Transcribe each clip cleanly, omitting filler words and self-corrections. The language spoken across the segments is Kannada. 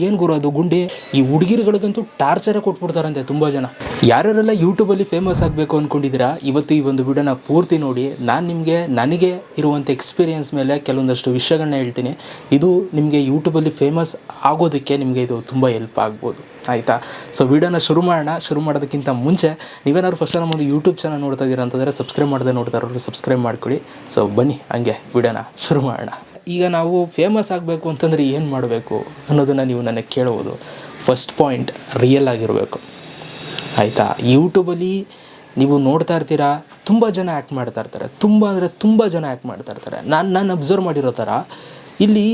ಏನು ಗುರು ಅದು ಗುಂಡಿ. ಈ ಹುಡುಗಿರುಗಳಿಗಂತೂ ಟಾರ್ಚರೇ ಕೊಟ್ಬಿಡ್ತಾರಂತೆ ತುಂಬ ಜನ. ಯಾರ್ಯಾರೆಲ್ಲ ಯೂಟ್ಯೂಬಲ್ಲಿ ಫೇಮಸ್ ಆಗಬೇಕು ಅಂದ್ಕೊಂಡಿದ್ದೀರಾ, ಇವತ್ತು ಈ ಒಂದು ವಿಡಿಯೋನ ಪೂರ್ತಿ ನೋಡಿ. ನನಗೆ ಇರುವಂಥ ಎಕ್ಸ್ಪೀರಿಯೆನ್ಸ್ ಮೇಲೆ ಕೆಲವೊಂದಷ್ಟು ವಿಷಯಗಳನ್ನ ಹೇಳ್ತೀನಿ. ಇದು ನಿಮಗೆ ಯೂಟ್ಯೂಬಲ್ಲಿ ಫೇಮಸ್ ಆಗೋದಕ್ಕೆ ನಿಮಗೆ ಇದು ತುಂಬ ಹೆಲ್ಪ್ ಆಗ್ಬೋದು, ಆಯಿತಾ. ಸೊ ವಿಡಿಯೋನ ಶುರು ಮಾಡೋದಕ್ಕಿಂತ ಮುಂಚೆ ನೀವೇನಾದ್ರು ಫಸ್ಟ್ ನಮ್ಮ ಯೂಟ್ಯೂಬ್ ಚಾನಲ್ ನೋಡ್ತಾ ಇದ್ದೀರಾ ಅಂತಂದರೆ ಸಬ್ಸ್ಕ್ರೈಬ್ ಮಾಡದೆ ನೋಡ್ತಾ ಇರೋರು ಸಬ್ಸ್ಕ್ರೈಬ್ ಮಾಡ್ಕೊಳ್ಳಿ. ಸೊ ಬನ್ನಿ ಹಂಗೆ ವಿಡಿಯೋನ ಶುರು ಮಾಡೋಣ. ಈಗ ನಾವು ಫೇಮಸ್ ಆಗಬೇಕು ಅಂತಂದರೆ ಏನು ಮಾಡಬೇಕು ಅನ್ನೋದನ್ನು ನೀವು ನನಗೆ ಕೇಳ್ಬೋದು. ಫಸ್ಟ್ ಪಾಯಿಂಟ್, ರಿಯಲ್ ಆಗಿರಬೇಕು, ಆಯಿತಾ. ಯೂಟ್ಯೂಬಲ್ಲಿ ನೀವು ನೋಡ್ತಾ ಇರ್ತೀರಾ, ತುಂಬ ಜನ ಆ್ಯಕ್ಟ್ ಮಾಡ್ತಾ ಇರ್ತಾರೆ, ತುಂಬ ಜನ ಆ್ಯಕ್ಟ್ ಮಾಡ್ತಾ ಇರ್ತಾರೆ. ನಾನು ಅಬ್ಸರ್ವ್ ಮಾಡಿರೋ ಥರ ಇಲ್ಲಿ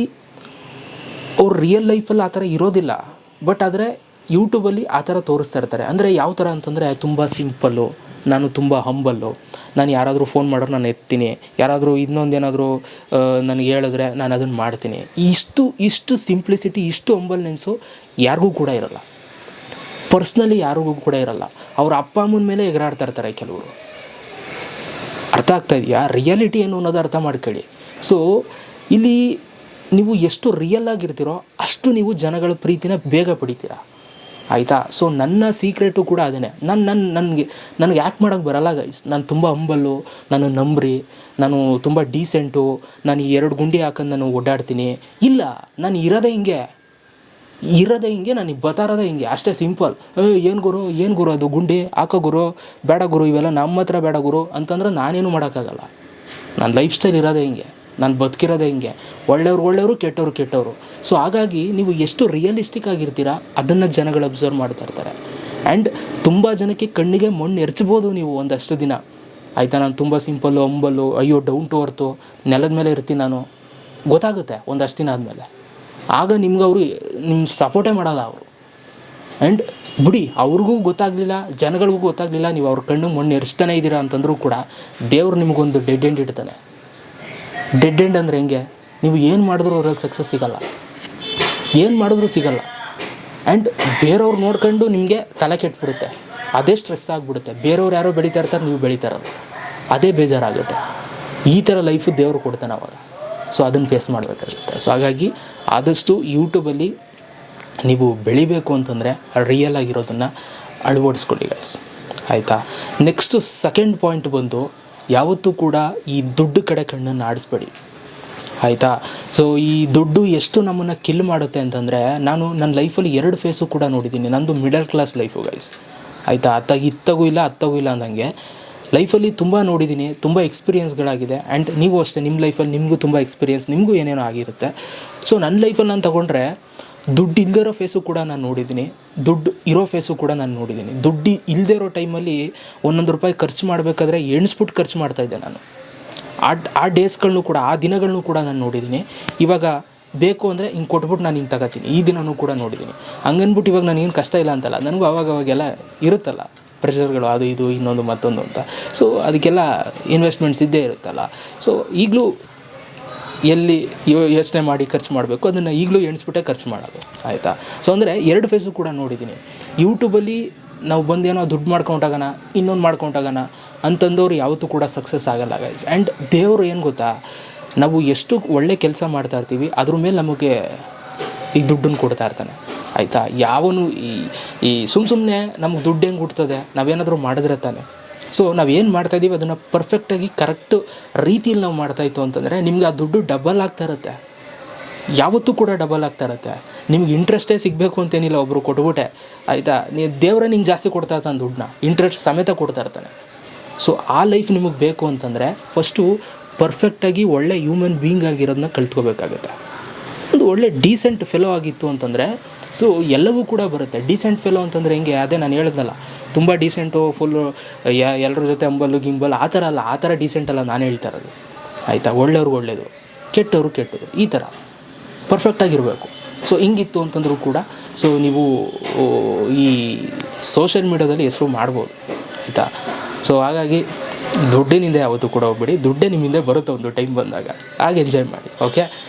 ಅವ್ರು ರಿಯಲ್ ಲೈಫಲ್ಲಿ ಆ ಥರ ಇರೋದಿಲ್ಲ, ಬಟ್ ಆದರೆ ಯೂಟ್ಯೂಬಲ್ಲಿ ಆ ಥರ ತೋರಿಸ್ತಾ ಇರ್ತಾರೆ. ಅಂದರೆ ಯಾವ ಥರ ಅಂತಂದರೆ ತುಂಬ ಸಿಂಪಲ್ಲು, ನಾನು ತುಂಬ ಹಂಬಲ್ಲು, ನಾನು ಯಾರಾದರೂ ಫೋನ್ ಮಾಡೋರು ನಾನು ಎತ್ತೀನಿ, ಯಾರಾದರೂ ಇನ್ನೊಂದೇನಾದರೂ ನನಗೆ ಹೇಳಿದ್ರೆ ನಾನು ಅದನ್ನು ಮಾಡ್ತೀನಿ. ಇಷ್ಟು ಸಿಂಪ್ಲಿಸಿಟಿ, ಇಷ್ಟು ಹಂಬಲ್ನೆಸ್ಸು ಯಾರಿಗೂ ಕೂಡ ಇರೋಲ್ಲ, ಪರ್ಸ್ನಲಿ ಯಾರಿಗೂ ಕೂಡ ಇರೋಲ್ಲ. ಅವ್ರ ಅಪ್ಪ ಅಮ್ಮನ ಮೇಲೆ ಎಗರಾಡ್ತಾ ಇರ್ತಾರೆ ಕೆಲವರು. ಅರ್ಥ ಆಗ್ತಾ ಇದೆಯಾ? ರಿಯಾಲಿಟಿ ಏನು ಅನ್ನೋದು ಅರ್ಥ ಮಾಡ್ಕೊಳ್ಳಿ. ಸೊ ಇಲ್ಲಿ ನೀವು ಎಷ್ಟು ರಿಯಲ್ ಆಗಿರ್ತೀರೋ ಅಷ್ಟು ನೀವು ಜನಗಳ ಪ್ರೀತಿನ ಬೇಗ ಪಡಿತೀರ, ಆಯಿತಾ. ಸೊ ನನ್ನ ಸೀಕ್ರೆಟು ಕೂಡ ಅದೇ. ನನಗೆ ಆ್ಯಕ್ಟ್ ಮಾಡೋಕ್ಕೆ ಬರಲ್ಲ ಗೈಸ್. ನಾನು ತುಂಬ ಹಂಬಲ್ಲು, ನಾನು ನಂಬ್ರಿ, ನಾನು ತುಂಬ ಡೀಸೆಂಟು, ನಾನು 2 ಗುಂಡಿ ಹಾಕೊಂಡು ನಾನು ಓಡಾಡ್ತೀನಿ. ಇಲ್ಲ, ನಾನು ಇರೋದೇ ಹಿಂಗೆ, ನಾನು ಬತಾರದೇ ಹಿಂಗೆ, ಅಷ್ಟೇ ಸಿಂಪಲ್. ಏನು ಗುರು ಅದು ಗುಂಡಿ ಹಾಕೋ ಗುರು, ಬೇಡ ಗುರು, ಇವೆಲ್ಲ ನಮ್ಮ ಹತ್ರ ಬೇಡ ಗುರು ಅಂತಂದ್ರೆ ನಾನೇನು ಮಾಡೋಕ್ಕಾಗಲ್ಲ. ನನ್ನ ಲೈಫ್ ಸ್ಟೈಲ್ ಇರೋದೇ ಹಿಂಗೆ, ನಾನು ಬದುಕಿರೋದೇ ಹಿಂಗೆ. ಒಳ್ಳೆಯವರು ಕೆಟ್ಟವರು. ಸೊ ಹಾಗಾಗಿ ನೀವು ಎಷ್ಟು ರಿಯಲಿಸ್ಟಿಕ್ ಆಗಿರ್ತೀರಾ ಅದನ್ನು ಜನಗಳು ಅಬ್ಸರ್ವ್ ಮಾಡ್ತಾ ಇರ್ತಾರೆ. ಆ್ಯಂಡ್ ತುಂಬ ಜನಕ್ಕೆ ಕಣ್ಣಿಗೆ ಮಣ್ಣು ಎರಚ್ಬೋದು ನೀವು ಒಂದಷ್ಟು ದಿನ, ಆಯಿತಾ. ನಾನು ತುಂಬ ಸಿಂಪಲ್ಲು, ಹಂಬಲ್ಲು, ಅಯ್ಯೋ ಡೌನ್ ಟು ಅರ್ತು, ನೆಲದ ಮೇಲೆ ಇರ್ತೀನಿ ನಾನು, ಗೊತ್ತಾಗುತ್ತೆ ಒಂದಷ್ಟು ದಿನ ಆದಮೇಲೆ. ಆಗ ಅವರು ನಿಮ್ಮ ಸಪೋರ್ಟೇ ಮಾಡಲ್ಲ ಅವರು. ಆ್ಯಂಡ್ ಬಿಡಿ, ಅವ್ರಿಗೂ ಗೊತ್ತಾಗಲಿಲ್ಲ, ಜನಗಳಿಗೂ ಗೊತ್ತಾಗಲಿಲ್ಲ, ನೀವು ಅವ್ರ ಕಣ್ಣಿಗೆ ಮಣ್ಣು ಎರಚ್ತಾನೆ ಇದ್ದೀರಾ ಅಂತಂದರೂ ಕೂಡ ದೇವ್ರು ನಿಮಗೊಂದು ಡೆಡ್ ಎಂಡ್ ಇಡ್ತಾನೆ. ಡೆಡ್ ಎಂಡ್ ಅಂದರೆ ಹೆಂಗೆ? ನೀವು ಏನು ಮಾಡಿದ್ರೂ ಅದರಲ್ಲಿ ಸಕ್ಸಸ್ ಸಿಗಲ್ಲ, ಆ್ಯಂಡ್ ಬೇರೆಯವ್ರು ನೋಡ್ಕೊಂಡು ನಿಮಗೆ ತಲೆ ಕೆಟ್ಬಿಡುತ್ತೆ, ಅದೇ ಸ್ಟ್ರೆಸ್ ಆಗಿಬಿಡುತ್ತೆ. ಬೇರೆಯವ್ರು ಯಾರೋ ಬೆಳೀತಾ ಇರ್ತಾರೆ, ನೀವು ಬೆಳೀತಾರಲ್ಲ, ಅದೇ ಬೇಜಾರಾಗುತ್ತೆ. ಈ ಥರ ಲೈಫು ದೇವರು ಕೊಡ್ತಾನೆ ಅವಾಗ. ಸೊ ಅದನ್ನು ಫೇಸ್ ಮಾಡಬೇಕಾಗುತ್ತೆ. ಸೊ ಹಾಗಾಗಿ ಆದಷ್ಟು ಯೂಟ್ಯೂಬಲ್ಲಿ ನೀವು ಬೆಳಿಬೇಕು ಅಂತಂದರೆ ರಿಯಲ್ ಆಗಿರೋದನ್ನು ಅಳವಡಿಸ್ಕೊಳ್ಳಿ ಗೈಸ್, ಆಯಿತಾ. ನೆಕ್ಸ್ಟು ಸೆಕೆಂಡ್ ಪಾಯಿಂಟ್ ಬಂದು, ಯಾವತ್ತೂ ಕೂಡ ಈ ದುಡ್ಡು ಕಡೆ ಕಣ್ಣನ್ನು ಆಡಿಸ್ಬೇಡಿ, ಆಯಿತಾ. ಸೊ ಈ ದುಡ್ಡು ಎಷ್ಟು ನಮ್ಮನ್ನು ಕಿಲ್ ಮಾಡುತ್ತೆ ಅಂತಂದರೆ, ನಾನು ನನ್ನ ಲೈಫಲ್ಲಿ 2 ಫೇಸು ಕೂಡ ನೋಡಿದ್ದೀನಿ. ನಂದು ಮಿಡಲ್ ಕ್ಲಾಸ್ ಲೈಫು ಗೈಸ್, ಆಯಿತಾ. ಇತ್ತಗೂ ಇಲ್ಲ ಅಂದಂಗೆ ಲೈಫಲ್ಲಿ ತುಂಬ ನೋಡಿದ್ದೀನಿ, ತುಂಬ ಎಕ್ಸ್ಪೀರಿಯೆನ್ಸ್ಗಳಾಗಿದೆ. ಆ್ಯಂಡ್ ನೀವು ಅಷ್ಟೇ, ನಿಮ್ಮ ಲೈಫಲ್ಲಿ ನಿಮಗೂ ತುಂಬ ಎಕ್ಸ್ಪೀರಿಯೆನ್ಸ್, ನಿಮಗೂ ಏನೇನೋ ಆಗಿರುತ್ತೆ. ಸೊ ನನ್ನ ಲೈಫಲ್ಲಿ ನಾನು ತೊಗೊಂಡ್ರೆ ದುಡ್ಡು ಇಲ್ಲದೇ ಇರೋ ಫೇಸು ಕೂಡ ನಾನು ನೋಡಿದ್ದೀನಿ, ದುಡ್ಡು ಇರೋ ಫೇಸು ಕೂಡ ನಾನು ನೋಡಿದ್ದೀನಿ. ದುಡ್ಡು ಇಲ್ಲದೇ ಇರೋ ಟೈಮಲ್ಲಿ ₹1 ಖರ್ಚು ಮಾಡಬೇಕಾದ್ರೆ ಎಣಿಸ್ಬಿಟ್ಟು ಖರ್ಚು ಮಾಡ್ತಾಯಿದ್ದೆ ನಾನು. ಆ ಡೇಸ್ಗಳನ್ನೂ ಕೂಡ, ಆ ದಿನಗಳನ್ನೂ ಕೂಡ ನಾನು ನೋಡಿದ್ದೀನಿ. ಇವಾಗ ಬೇಕು ಅಂದರೆ ಹಿಂಗೆ ಕೊಟ್ಬಿಟ್ಟು ನಾನು ಹಿಂಗೆ ತಗೋತೀನಿ, ಈ ದಿನವೂ ಕೂಡ ನೋಡಿದ್ದೀನಿ. ಹಂಗನ್ಬಿಟ್ಟು ಇವಾಗ ನನಗೇನು ಕಷ್ಟ ಇಲ್ಲ ಅಂತಲ್ಲ, ನನಗೂ ಅವಾಗೆಲ್ಲ ಇರುತ್ತಲ್ಲ ಪ್ರೆಷರ್ಗಳು, ಅದು ಇದು ಇನ್ನೊಂದು ಮತ್ತೊಂದು ಅಂತ. ಸೊ ಅದಕ್ಕೆಲ್ಲ ಇನ್ವೆಸ್ಟ್ಮೆಂಟ್ಸ್ ಇದ್ದೇ ಇರುತ್ತಲ್ಲ. ಸೊ ಈಗಲೂ ಎಲ್ಲಿ ಯೋಚನೆ ಮಾಡಿ ಖರ್ಚು ಮಾಡಬೇಕು ಅದನ್ನು ಈಗಲೂ ಎಣಿಸ್ಬಿಟ್ಟೆ ಖರ್ಚು ಮಾಡೋದು, ಆಯಿತಾ. ಸೊ ಅಂದರೆ 2 ಫೇಸು ಕೂಡ ನೋಡಿದ್ದೀನಿ. ಯೂಟ್ಯೂಬಲ್ಲಿ ನಾವು ಬಂದೇನೋ ದುಡ್ಡು ಮಾಡ್ಕೊಂಡಾಗೋಣ, ಇನ್ನೊಂದು ಮಾಡ್ಕೊಂಡಾಗೋಣ ಅಂತಂದವ್ರು ಯಾವತ್ತೂ ಕೂಡ ಸಕ್ಸಸ್ ಆಗಲ್ಲ ಗೈಸ್. ಆ್ಯಂಡ್ ದೇವರು ಏನು ಗೊತ್ತಾ, ನಾವು ಎಷ್ಟು ಒಳ್ಳೆ ಕೆಲಸ ಮಾಡ್ತಾಯಿರ್ತೀವಿ ಅದ್ರ ಮೇಲೆ ನಮಗೆ ಈ ದುಡ್ಡನ್ನು ಕೊಡ್ತಾ ಇರ್ತಾನೆ, ಆಯಿತಾ. ಯಾವನು ಈ ಸುಮ್ಮನೆ ನಮಗೆ ದುಡ್ಡು ಹೆಂಗೆ ಹುಡ್ತದೆ, ನಾವೇನಾದರೂ ಮಾಡಿದ್ರೆ ತಾನೆ. ಸೊ ನಾವೇನು ಮಾಡ್ತಾಯಿದ್ದೀವಿ ಅದನ್ನು ಪರ್ಫೆಕ್ಟಾಗಿ ಕರೆಕ್ಟು ರೀತಿಯಲ್ಲಿ ನಾವು ಮಾಡ್ತಾಯಿತ್ತು ಅಂತಂದರೆ ನಿಮ್ಗೆ ಆ ದುಡ್ಡು ಡಬಲ್ ಆಗ್ತಾ ಇರುತ್ತೆ, ಯಾವತ್ತೂ ಕೂಡ ಡಬಲ್ ಆಗ್ತಾ ಇರುತ್ತೆ. ನಿಮ್ಗೆ ಇಂಟ್ರೆಸ್ಟೇ ಸಿಗಬೇಕು ಅಂತೇನಿಲ್ಲ, ಒಬ್ಬರು ಕೊಟ್ಬಿಟ್ಟೆ, ಆಯಿತಾ. ದೇವರೇ ನಿಂಗೆ ಜಾಸ್ತಿ ಕೊಡ್ತಾ ಇರ್ತಾನೆ ದುಡ್ಡನ್ನ, ಇಂಟ್ರೆಸ್ಟ್ ಸಮೇತ ಕೊಡ್ತಾ ಇರ್ತಾನೆ. ಸೊ ಆ ಲೈಫ್ ನಿಮಗೆ ಬೇಕು ಅಂತಂದರೆ ಫಸ್ಟು ಪರ್ಫೆಕ್ಟಾಗಿ ಒಳ್ಳೆ ಹ್ಯೂಮನ್ ಬೀಯಿಂಗ್ ಆಗಿರೋದನ್ನ ಕಲ್ತ್ಕೋಬೇಕಾಗುತ್ತೆ. ಒಂದು ಒಳ್ಳೆ ಡೀಸೆಂಟ್ ಫೆಲೋ ಆಗಿತ್ತು ಅಂತಂದರೆ ಸೊ ಎಲ್ಲವೂ ಕೂಡ ಬರುತ್ತೆ. ಡೀಸೆಂಟ್ ಫೆಲೋ ಅಂತಂದರೆ ಹೆಂಗೆ, ಅದೇ ನಾನು ಹೇಳಿದ್ನಲ್ಲ, ತುಂಬ ಡೀಸೆಂಟು, ಫುಲ್ಲು ಎಲ್ಲರ ಜೊತೆ ಗಿಂಬಲ್ ಆ ಥರ ಅಲ್ಲ, ಆ ಥರ ಡೀಸೆಂಟ್ ಅಲ್ಲ ನಾನು ಹೇಳ್ತಾ ಇರೋದು, ಆಯಿತಾ. ಒಳ್ಳೆಯವ್ರಿಗೆ ಒಳ್ಳೆಯದು, ಕೆಟ್ಟದ್ದು, ಈ ಥರ ಪರ್ಫೆಕ್ಟಾಗಿರಬೇಕು. ಸೊ ಹಿಂಗಿತ್ತು ಅಂತಂದರೂ ಕೂಡ ಸೊ ನೀವು ಈ ಸೋಷಿಯಲ್ ಮೀಡ್ಯಾದಲ್ಲಿ ಹೆಸರು ಮಾಡ್ಬೋದು, ಆಯಿತಾ. ಸೊ ಹಾಗಾಗಿ ದುಡ್ಡಿನಿಂದ ಯಾವತ್ತೂ ಕೂಡ ಹೋಗ್ಬೇಡಿ, ದುಡ್ಡೇ ನಿಮ್ಮಿಂದ ಬರುತ್ತೆ ಒಂದು ಟೈಮ್ ಬಂದಾಗ, ಹಾಗೆ ಎಂಜಾಯ್ ಮಾಡಿ, ಓಕೆ.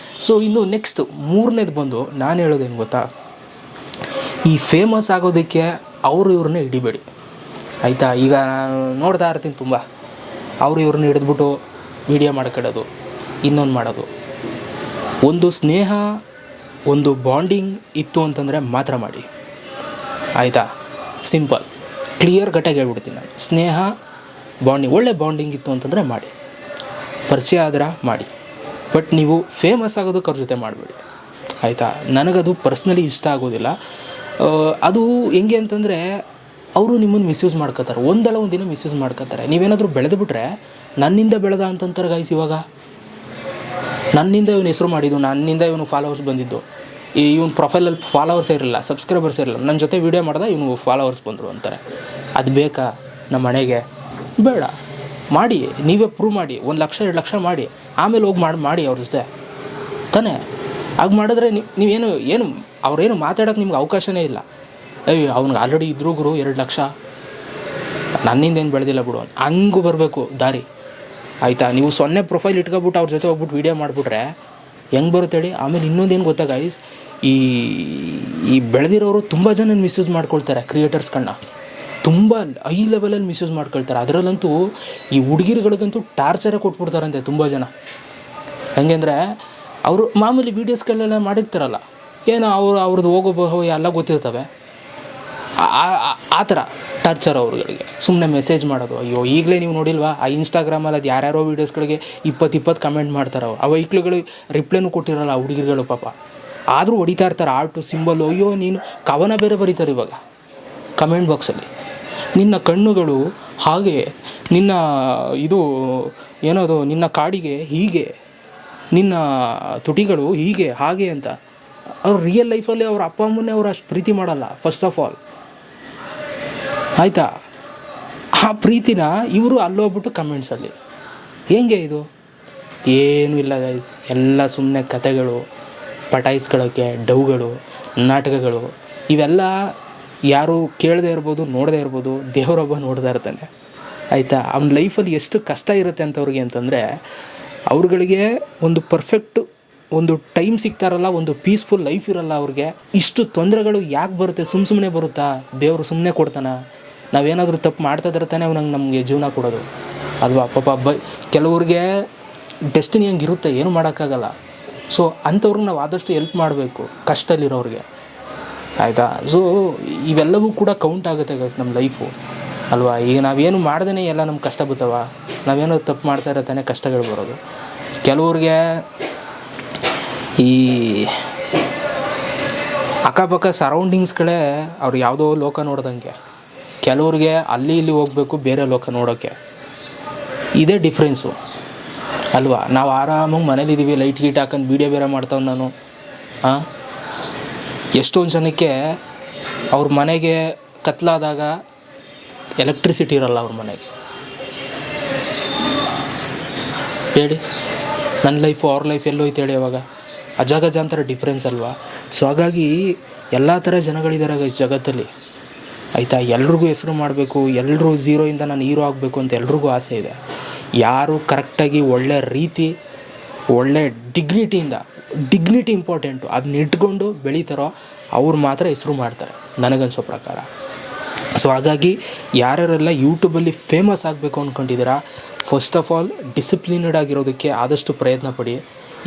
ಸೊ ಇನ್ನು ನೆಕ್ಸ್ಟು 3ನೇದು ಬಂದು ನಾನು ಹೇಳೋದೇನು ಗೊತ್ತಾ, ಈ ಫೇಮಸ್ ಆಗೋದಕ್ಕೆ ಇವ್ರನ್ನ ಹಿಡಿಬೇಡಿ, ಆಯಿತಾ. ಈಗ ನಾನು ನೋಡ್ತಾ ಇರ್ತೀನಿ ತುಂಬ, ಇವ್ರನ್ನ ಹಿಡಿದ್ಬಿಟ್ಟು ವೀಡಿಯೋ ಮಾಡ್ಕೊಳ್ಳೋದು, ಇನ್ನೊಂದು ಮಾಡೋದು. ಒಂದು ಸ್ನೇಹ ಒಂದು ಬಾಂಡಿಂಗ್ ಇತ್ತು ಅಂತಂದರೆ ಮಾತ್ರ ಮಾಡಿ, ಆಯಿತಾ? ಸಿಂಪಲ್, ಕ್ಲಿಯರ್ ಕಟ್ಟಾಗಿ ಹೇಳ್ಬಿಡ್ತೀನಿ ನಾನು. ಸ್ನೇಹ ಬಾಂಡಿಂಗ್, ಒಳ್ಳೆ ಬಾಂಡಿಂಗ್ ಇತ್ತು ಅಂತಂದರೆ ಮಾಡಿ, ಪರಿಚಯ ಆದ್ರೆ ಮಾಡಿ. ಬಟ್ ನೀವು ಫೇಮಸ್ ಆಗೋದಕ್ಕೆ ಅವ್ರ ಜೊತೆ ಮಾಡಬೇಡಿ, ಆಯಿತಾ? ನನಗದು ಪರ್ಸ್ನಲಿ ಇಷ್ಟ ಆಗೋದಿಲ್ಲ. ಅದು ಹೆಂಗೆ ಅಂತಂದರೆ ಅವರು ನಿಮ್ಮನ್ನು ಮಿಸ್ಯೂಸ್ ಮಾಡ್ಕೋತಾರೆ, ಒಂದಲ್ಲ ಒಂದು ದಿನ ಮಿಸ್ಯೂಸ್ ಮಾಡ್ಕೋತಾರೆ. ನೀವೇನಾದರೂ ಬೆಳೆದು ಬಿಟ್ರೆ ನನ್ನಿಂದ ಬೆಳೆದ ಅಂತಂತಾರೆ ಗೈಸ್. ಇವಾಗ ನನ್ನಿಂದ ಇವನು ಹೆಸರು ಮಾಡಿದ್ದು, ನನ್ನಿಂದ ಇವನು ಫಾಲೋವರ್ಸ್ ಬಂದಿದ್ದು. ಇವನು ಪ್ರೊಫೈಲಲ್ಲಿ ಫಾಲೋವರ್ಸ್ ಇರಲಿಲ್ಲ, ಸಬ್ಸ್ಕ್ರೈಬರ್ಸ್ ಇರಲಿಲ್ಲ, ನನ್ನ ಜೊತೆ ವೀಡಿಯೋ ಮಾಡಿದ ಇವನು ಫಾಲೋವರ್ಸ್ ಬಂದರು ಅಂತಾರೆ. ಅದು ಬೇಕಾ ನಮ್ಮ ಮನೆಗೆ? ಬೇಡ. ಮಾಡಿ, ನೀವೇ ಪ್ರೂವ್ ಮಾಡಿ, 1 ಲಕ್ಷ 2 ಲಕ್ಷ ಮಾಡಿ, ಆಮೇಲೆ ಹೋಗಿ ಮಾಡಿ ಅವ್ರ ಜೊತೆ ತಾನೇ. ಹಾಗೆ ಮಾಡಿದ್ರೆ ನೀವೇನು ಅವ್ರೇನು ಮಾತಾಡೋಕ್ಕೆ ನಿಮ್ಗೆ ಅವಕಾಶವೇ ಇಲ್ಲ. ಅವ್ನಿಗೆ ಆಲ್ರೆಡಿ ಇದ್ರೂ ಗುರು 2 ಲಕ್ಷ, ನನ್ನಿಂದೇನು ಬೆಳೆದಿಲ್ಲ ಬಿಡು ಅಂತ ಹಂಗೂ ಬರಬೇಕು ದಾರಿ, ಆಯಿತಾ? ನೀವು 0 ಪ್ರೊಫೈಲ್ ಇಟ್ಕೊಬಿಟ್ಟು ಅವ್ರ ಜೊತೆ ಹೋಗ್ಬಿಟ್ಟು ವೀಡಿಯೋ ಮಾಡಿಬಿಟ್ರೆ ಹೆಂಗೆ ಬರುತ್ತೆ ಹೇಳಿ? ಆಮೇಲೆ ಇನ್ನೊಂದೇನು ಗೊತ್ತಾ ಗೈಸ್, ಈ ಬೆಳೆದಿರೋರು ತುಂಬ ಜನ ಮಿಸ್ಯೂಸ್ ಮಾಡ್ಕೊಳ್ತಾರೆ. ಕ್ರಿಯೇಟರ್ಸ್ಗಳನ್ನ ತುಂಬ ಹೈ ಲೆವೆಲಲ್ಲಿ ಮಿಸ್ಯೂಸ್ ಮಾಡ್ಕೊಳ್ತಾರೆ. ಅದರಲ್ಲಂತೂ ಈ ಹುಡುಗಿರುಗಳಿಗಂತೂ ಟಾರ್ಚರೇ ಕೊಟ್ಬಿಡ್ತಾರಂತೆ ತುಂಬ ಜನ. ಹೆಂಗೆ ಅಂದರೆ ಅವರು ಮಾಮೂಲಿ ವೀಡಿಯೋಸ್ಗಳೆಲ್ಲ ಮಾಡಿರ್ತಾರಲ್ಲ, ಏನೋ ಅವ್ರದ್ದು ಹೋಗೋ ಎಲ್ಲ ಗೊತ್ತಿರ್ತವೆ, ಆ ಥರ ಟಾರ್ಚರ್ ಅವ್ರುಗಳಿಗೆ ಸುಮ್ಮನೆ ಮೆಸೇಜ್ ಮಾಡೋದು. ಅಯ್ಯೋ, ಈಗಲೇ ನೀವು ನೋಡಿಲ್ವಾ ಆ ಇನ್ಸ್ಟಾಗ್ರಾಮಲ್ಲಿ ಅದು ಯಾರ್ಯಾರೋ ವೀಡಿಯೋಸ್ಗಳಿಗೆ 20 ಕಮೆಂಟ್ ಮಾಡ್ತಾರೆ. ಅವು ಐಕ್ಳುಗಳು ರಿಪ್ಲೈನೂ ಕೊಟ್ಟಿರೋಲ್ಲ ಆ ಹುಡುಗಿರುಗಳು ಪಾಪ, ಆದರೂ ಹೊಡಿತಾ ಇರ್ತಾರೆ ಆರ್ಟು ಸಿಂಬಲ್ಲು. ಅಯ್ಯೋ, ನೀನು ಕವನ ಬೇರೆ ಬರೀತಾರೆ ಇವಾಗ ಕಮೆಂಟ್ ಬಾಕ್ಸಲ್ಲಿ. ನಿನ್ನ ಕಣ್ಣುಗಳು ಹಾಗೆ, ನಿನ್ನ ಇದು ಏನೋದು, ನಿನ್ನ ಕಾಡಿಗೆ ಹೀಗೆ, ನಿನ್ನ ತುಟಿಗಳು ಹೀಗೆ ಹಾಗೆ ಅಂತ. ಅವ್ರು ರಿಯಲ್ ಲೈಫಲ್ಲಿ ಅವ್ರ ಅಪ್ಪ ಅಮ್ಮನ್ನೇ ಅವ್ರು ಅಷ್ಟು ಪ್ರೀತಿ ಮಾಡಲ್ಲ ಫಸ್ಟ್ ಆಫ್ ಆಲ್, ಆಯಿತಾ? ಆ ಪ್ರೀತಿನ ಇವರು ಅಲ್ಲೋಗ್ಬಿಟ್ಟು ಕಮೆಂಟ್ಸಲ್ಲಿ ಹೆಂಗೆ ಇದು? ಏನೂ ಇಲ್ಲ ಗೈಸ್, ಎಲ್ಲ ಸುಮ್ಮನೆ ಕತೆಗಳು, ಪಟಾಯಿಸ್ಕೊಳ್ಳೋಕ್ಕೆ ಡವ್ಗಳು, ನಾಟಕಗಳು. ಇವೆಲ್ಲ ಯಾರು ಕೇಳದೇ ಇರ್ಬೋದು, ನೋಡದೇ ಇರ್ಬೋದು, ದೇವರೊಬ್ಬ ನೋಡ್ತಾ ಇರ್ತಾನೆ, ಆಯಿತಾ? ಅವ್ನ ಲೈಫಲ್ಲಿ ಎಷ್ಟು ಕಷ್ಟ ಇರುತ್ತೆ ಅಂಥವ್ರಿಗೆ ಅಂತಂದರೆ, ಅವ್ರುಗಳಿಗೆ ಒಂದು ಪರ್ಫೆಕ್ಟು ಒಂದು ಟೈಮ್ ಸಿಗ್ತಾರಲ್ಲ, ಒಂದು ಪೀಸ್ಫುಲ್ ಲೈಫ್ ಇರಲ್ಲ ಅವ್ರಿಗೆ. ಇಷ್ಟು ತೊಂದರೆಗಳು ಯಾಕೆ ಬರುತ್ತೆ? ಸುಮ್ಮನೆ ಬರುತ್ತಾ? ದೇವರು ಸುಮ್ಮನೆ ಕೊಡ್ತಾನೆ? ನಾವೇನಾದರೂ ತಪ್ಪು ಮಾಡ್ತಾ ಇರ್ತಾನೆ ಅವ್ನಂಗೆ ನಮಗೆ ಜೀವನ ಕೊಡೋದು ಅಲ್ವಾ? ಪಾಪ ಕೆಲವ್ರಿಗೆ ಡೆಸ್ಟಿನಿ ಹಂಗೆ ಇರುತ್ತೆ, ಏನೂ ಮಾಡೋಕ್ಕಾಗಲ್ಲ. ಸೊ ಅಂಥವ್ರಿಗೆ ನಾವು ಆದಷ್ಟು ಹೆಲ್ಪ್ ಮಾಡಬೇಕು, ಕಷ್ಟದಲ್ಲಿರೋರಿಗೆ, ಆಯಿತಾ? ಸೊ ಇವೆಲ್ಲವೂ ಕೂಡ ಕೌಂಟ್ ಆಗುತ್ತೆ ಗೈಸ್ ನಮ್ಮ ಲೈಫು, ಅಲ್ವಾ? ಈಗ ನಾವೇನು ಮಾಡ್ದೇ ಎಲ್ಲ ನಮ್ಗೆ ಕಷ್ಟ ಬರ್ತವ? ನಾವೇನೋ ತಪ್ಪು ಮಾಡ್ತಾ ಇರತ್ತಾನೆ ಕಷ್ಟಗಳು ಬರೋದು. ಕೆಲವ್ರಿಗೆ ಈ ಅಕ್ಕಪಕ್ಕ ಸರೌಂಡಿಂಗ್ಸ್ಗಳೇ ಅವ್ರು ಯಾವುದೋ ಲೋಕ ನೋಡ್ದಂಗೆ, ಕೆಲವ್ರಿಗೆ ಅಲ್ಲಿ ಇಲ್ಲಿ ಹೋಗಬೇಕು ಬೇರೆ ಲೋಕ ನೋಡೋಕ್ಕೆ. ಇದೇ ಡಿಫ್ರೆನ್ಸು ಅಲ್ವಾ? ನಾವು ಆರಾಮಾಗಿ ಮನೇಲಿದ್ದೀವಿ, ಲೈಟ್ ಗೀಟ್ ಹಾಕೊಂಡು ವೀಡಿಯೋ ಬೇರೆ ಮಾಡ್ತಾವೆ ನಾನು. ಎಷ್ಟೊಂದು ಜನಕ್ಕೆ ಅವ್ರ ಮನೆಗೆ ಕತ್ಲಾದಾಗ ಎಲೆಕ್ಟ್ರಿಸಿಟಿ ಇರಲ್ಲ ಅವ್ರ ಮನೆಗೆ. ಹೇಳಿ, ನನ್ನ ಲೈಫು ಅವ್ರ ಲೈಫ್ ಎಲ್ಲೋಯ್ತು ಹೇಳಿ ಅವಾಗ? ಅಜಗಜಾಂತರ ಡಿಫ್ರೆನ್ಸ್ ಅಲ್ವಾ? ಸೊ ಹಾಗಾಗಿ ಎಲ್ಲ ಥರ ಜನಗಳಿದ್ದಾರೆ ಈ ಜಗತ್ತಲ್ಲಿ, ಆಯಿತಾ? ಎಲ್ರಿಗೂ ಹೆಸರು ಮಾಡಬೇಕು, ಎಲ್ಲರೂ ಝೀರೋಯಿಂದ ನಾನು ಹೀರೋ ಆಗಬೇಕು ಅಂತ ಎಲ್ರಿಗೂ ಆಸೆ ಇದೆ. ಯಾರು ಕರೆಕ್ಟಾಗಿ ಒಳ್ಳೆ ರೀತಿ, ಒಳ್ಳೆ ಡಿಗ್ನಿಟಿ ಇಂಪಾರ್ಟೆಂಟು, ಅದನ್ನ ಇಟ್ಕೊಂಡು ಬೆಳೀತಾರೋ ಅವ್ರು ಮಾತ್ರ ಹೆಸರು ಮಾಡ್ತಾರೆ ನನಗನ್ಸೋ ಪ್ರಕಾರ. ಸೊ ಹಾಗಾಗಿ ಯಾರ್ಯಾರೆಲ್ಲ ಯೂಟ್ಯೂಬಲ್ಲಿ ಫೇಮಸ್ ಆಗಬೇಕು ಅಂದ್ಕೊಂಡಿದ್ದೀರಾ, ಫಸ್ಟ್ ಆಫ್ ಆಲ್ ಡಿಸಿಪ್ಲಿನ್ಡ್ ಆಗಿರೋದಕ್ಕೆ ಆದಷ್ಟು ಪ್ರಯತ್ನ ಪಡಿ.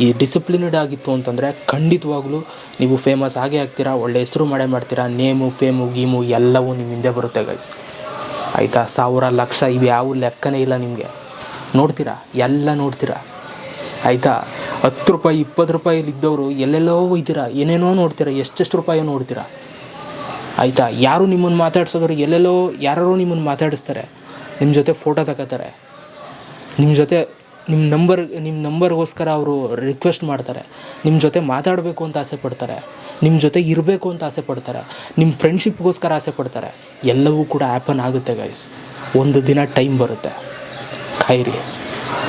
ಈ ಡಿಸಿಪ್ಲಿನ್ಡ್ ಆಗಿತ್ತು ಅಂತಂದರೆ ಖಂಡಿತವಾಗ್ಲೂ ನೀವು ಫೇಮಸ್ ಆಗೇ ಆಗ್ತೀರಾ, ಒಳ್ಳೆ ಹೆಸರು ಮಾಡ್ತೀರಾ. ನೇಮು ಫೇಮು ಗೀಮು ಎಲ್ಲವೂ ನಿಮ್ಮ ಹಿಂದೆ ಬರುತ್ತೆ ಗೈಸ್, ಆಯಿತಾ? 1000 ಲಕ್ಷ ಇವು ಯಾವ ಲೆಕ್ಕನೇ ಇಲ್ಲ ನಿಮಗೆ. ನೋಡ್ತೀರಾ, ಎಲ್ಲ ನೋಡ್ತೀರಾ, ಆಯಿತಾ? 10 ರೂಪಾಯಿ 20 ರೂಪಾಯಿಲಿದ್ದವರು ಎಲ್ಲೆಲ್ಲೋ ಹೋಗ್ತೀರಾ, ಏನೇನೋ ನೋಡ್ತೀರಾ, ಎಷ್ಟೆಷ್ಟು ರೂಪಾಯಿ ನೋಡ್ತೀರಾ, ಆಯಿತಾ? ಯಾರು ನಿಮ್ಮನ್ನು ಮಾತಾಡ್ಸೋದ್ರು ಎಲ್ಲೆಲ್ಲೋ ಯಾರೋ ನಿಮ್ಮನ್ನು ಮಾತಾಡಿಸ್ತಾರೆ, ನಿಮ್ಮ ಜೊತೆ ಫೋಟೋ ತಗೋತಾರೆ, ನಿಮ್ಮ ನಂಬರ್ಗೋಸ್ಕರ ಅವರು ರಿಕ್ವೆಸ್ಟ್ ಮಾಡ್ತಾರೆ, ನಿಮ್ಮ ಜೊತೆ ಮಾತಾಡಬೇಕು ಅಂತ ಆಸೆ ಪಡ್ತಾರೆ, ನಿಮ್ಮ ಜೊತೆ ಇರಬೇಕು ಅಂತ ಆಸೆ ಪಡ್ತಾರೆ, ನಿಮ್ಮ ಫ್ರೆಂಡ್ಶಿಪ್ಗೋಸ್ಕರ ಆಸೆ ಪಡ್ತಾರೆ. ಎಲ್ಲವೂ ಕೂಡ ಹ್ಯಾಪನ್ ಆಗುತ್ತೆ ಗೈಸ್, ಒಂದು ದಿನ ಟೈಮ್ ಬರುತ್ತೆ. ಕಾಯಿರಿ,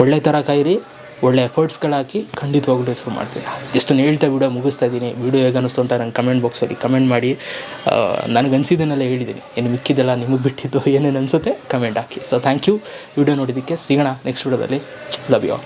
ಒಳ್ಳೆ ಥರ ಕಾಯಿರಿ, ಒಳ್ಳೆ ಎಫರ್ಟ್ಸ್ಗಳಾಕಿ ಖಂಡಿತವಾಗ್ಲೂ ಹೆಸರು ಮಾಡ್ತೀನಿ. ಇಷ್ಟನ್ನು ಹೇಳ್ತಾ ವಿಡಿಯೋ ಮುಗಿಸ್ತಾ ಇದ್ದೀನಿ. ವಿಡಿಯೋ ಹೇಗೆ ಅನ್ನಿಸ್ತು ಅಂತ ನಂಗೆ ಕಮೆಂಟ್ ಬಾಕ್ಸಲ್ಲಿ ಕಮೆಂಟ್ ಮಾಡಿ. ನನಗನ್ಸಿದ್ದನ್ನೆಲ್ಲ ಹೇಳಿದ್ದೀನಿ, ಏನು ಮಿಕ್ಕಿದ್ದೆಲ್ಲ ನಿಮಗೆ ಬಿಟ್ಟಿದ್ದು ಏನೇನು ಅನಿಸುತ್ತೆ ಕಮೆಂಟ್ ಹಾಕಿ. ಸೊ ಥ್ಯಾಂಕ್ ಯು ವಿಡಿಯೋ ನೋಡಿದ್ದಕ್ಕೆ. ಸಿಗೋಣ ನೆಕ್ಸ್ಟ್ ವಿಡಿಯೋದಲ್ಲಿ. Love you.